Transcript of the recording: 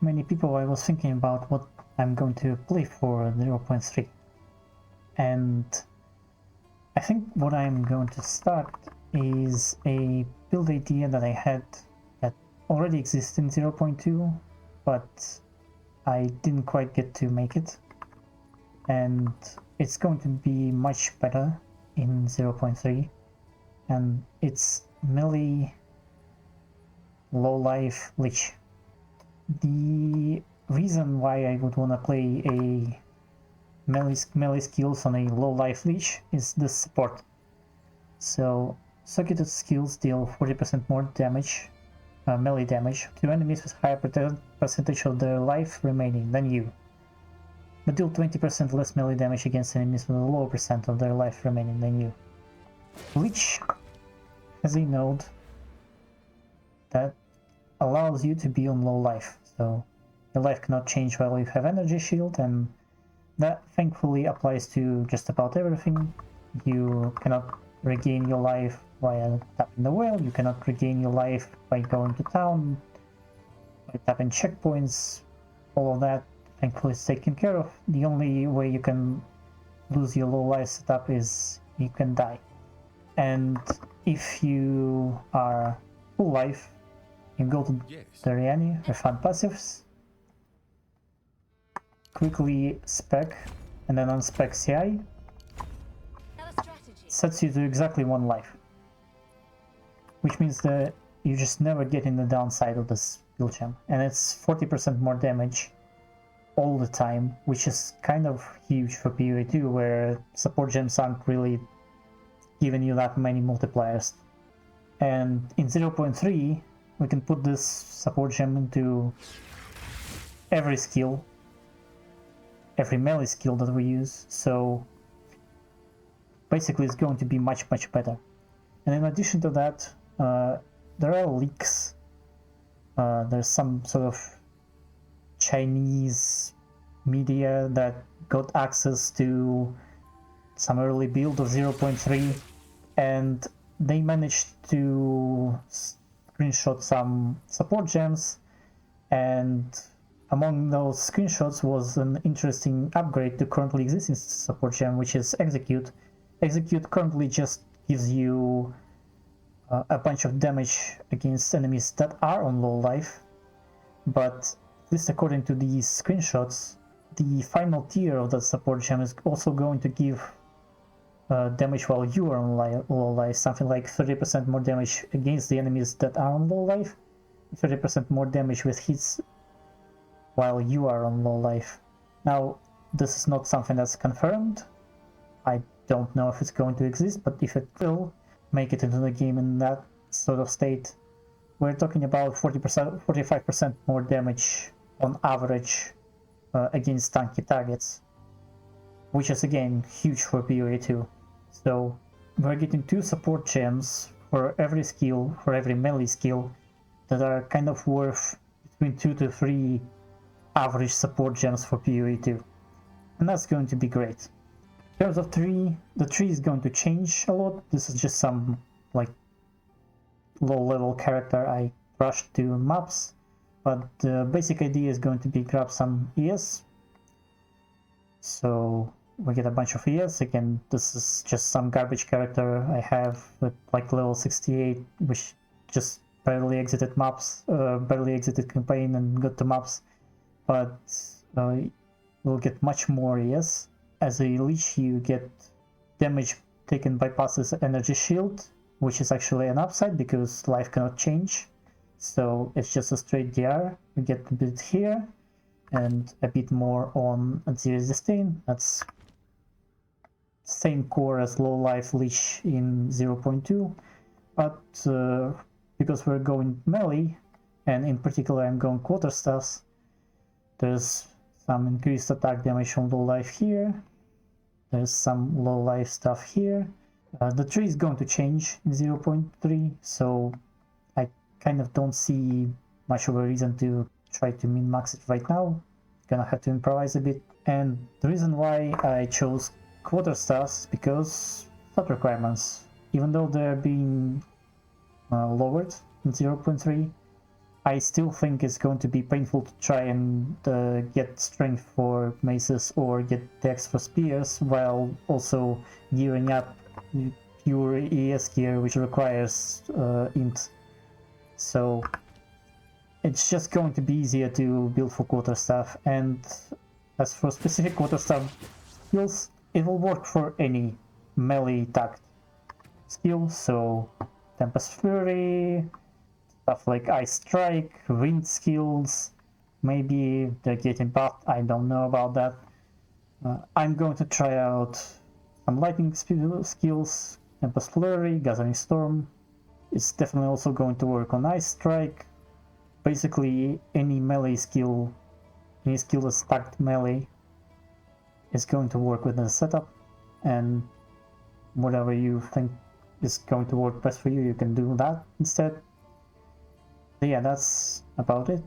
many people, I was thinking about what I'm going to play for 0.3. And I think what I'm going to start is a build idea that I had that already exists in 0.2, but I didn't quite get to make it. And it's going to be much better in 0.3. And it's melee low life Lich. The reason why I would want to play a melee skills on a low life Lich is the support. So circuited skills deal 40% more damage, melee damage, to enemies with higher percentage of their life remaining than you, but deal 20% less melee damage against enemies with a lower percent of their life remaining than you. Lich has a node that allows you to be on low life, so your life cannot change while you have energy shield, and that thankfully applies to just about everything. You cannot regain your life via tapping the well, you cannot regain your life by going to town, by tapping checkpoints, all of that thankfully is taken care of. The only way you can lose your low life setup is you can die. And if you are full life, you go to the Riani, refund passives, quickly spec, and then unspec CI, sets you to exactly 1 life. Which means that you just never get in the downside of this build gem. And it's 40% more damage all the time, which is kind of huge for PoE 2, where support gems aren't really giving you that many multipliers. And in 0.3, we can put this support gem into every skill, every melee skill that we use, so basically it's going to be much better. And in addition to that, there are leaks. There's some sort of Chinese media that got access to some early build of 0.3, and they managed to screenshot some support gems, and among those screenshots was an interesting upgrade to currently existing support gem, which is Execute. Execute currently just gives you a bunch of damage against enemies that are on low life, but at least according to these screenshots, the final tier of the support gem is also going to give damage while you are on low life, something like 30% more damage against the enemies that are on low life, 30% more damage with hits while you are on low life. Now, this is not something that's confirmed. I don't know if it's going to exist, but if it will make it into the game in that sort of state, we're talking about 45% more damage on average against tanky targets, which is again huge for PoE 2. So we're getting 2 support gems for every skill, for every melee skill, that are kind of worth between 2 to 3 average support gems for PoE 2. And that's going to be great. In terms of tree, the tree is going to change a lot. This is just some like low-level character I rushed to maps, but the basic idea is going to be grab some ES. So we get a bunch of ES. Again, this is just some garbage character I have with like level 68, which just barely exited maps, barely exited campaign and got to maps, but we'll get much more ES. As a Lich, you get damage taken bypasses energy shield, which is actually an upside because life cannot change. So it's just a straight DR. We get a bit here and a bit more on Zero Disdain. That's same core as low life Lich in 0.2, but because we're going melee, and in particular I'm going quarterstaffs, there's some increased attack damage on low life here. There's some low life stuff here. The tree is going to change in 0.3, so I kind of don't see much of a reason to try to min-max it right now. Gonna have to improvise a bit. And the reason why I chose quarterstaffs because stat requirements, even though they're being lowered in 0.3, I still think it's going to be painful to try and get strength for maces or get dex for spears while also gearing up pure ES gear, which requires int. So it's just going to be easier to build for quarterstaff. And as for specific quarterstaff skills, it will work for any melee tagged skill. So Tempest Fury, stuff like Ice Strike, Wind skills, maybe they're getting buffed, I don't know about that. I'm going to try out some lightning skills, Tempest Flurry, Gathering Storm. It's definitely also going to work on Ice Strike. Basically, any melee skill, any skill that's stacked melee is going to work with the setup, and whatever you think is going to work best for you, you can do that instead. So yeah, that's about it.